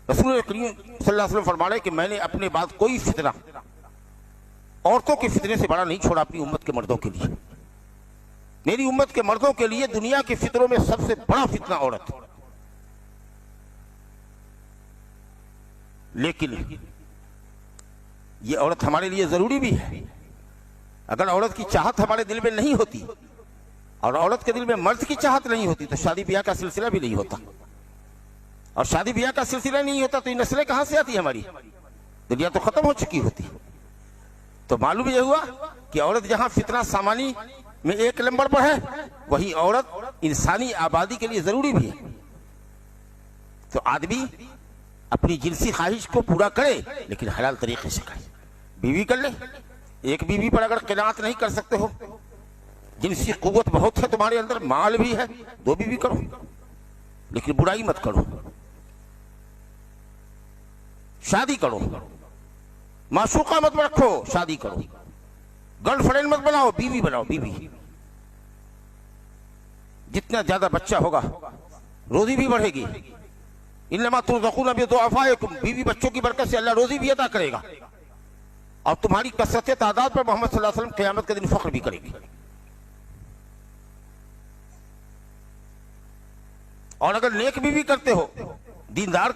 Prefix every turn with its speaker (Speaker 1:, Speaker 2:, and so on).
Speaker 1: रसूल करीम सल्लल्लाहु अलैहि वसल्लम फरमा रहे कि मैंने अपने बाद कोई फितना औरतों के फितने से बड़ा नहीं छोड़ा अपनी उम्मत के मर्दों के लिए। मेरी उम्मत के मर्दों के लिए दुनिया के फितरों में सबसे बड़ा फितना औरत है। लेकिन ये औरत हमारे लिए जरूरी भी है। अगर औरत की चाहत हमारे दिल में नहीं होती और औरत के दिल में मर्द की चाहत नहीं होती तो शादी ब्याह का सिलसिला भी नहीं होता, और शादी ब्याह का सिलसिला नहीं होता तो ये नस्लें कहां से आती हमारी? दुनिया तो खत्म हो चुकी होती। तो मालूम यह हुआ कि औरत जहां फितना सामानी में एक नंबर पर है, वही औरत इंसानी आबादी के लिए जरूरी भी है। तो आदमी अपनी जिनसी ख्वाहिश को पूरा करे लेकिन हलाल तरीके से करे। बीवी कर ले, एक बीवी पर अगर क़नाअत नहीं कर सकते हो, जिनसी कुव्वत बहुत है तुम्हारे अंदर, माल भी है, 2 बीवी करो, लेकिन बुराई मत करो। शादी करो, माशूका मत रखो, शादी करो। गर्लफ्रेंड मत बनाओ, बीवी बनाओ, बीवी। जितना ज्यादा बच्चा होगा रोजी भी बढ़ेगी। इन्नमा तुरज़क़ून बिदुआफ़ाइकुम, बीवी बच्चों की बरकत से अल्लाह रोजी भी अता करेगा, और तुम्हारी कसरत तादाद पर मोहम्मद सल्लल्लाहु अलैहि वसल्लम क़यामत के दिन फख्र भी करेगी। और अगर नेक बीवी करते हो, दीनदार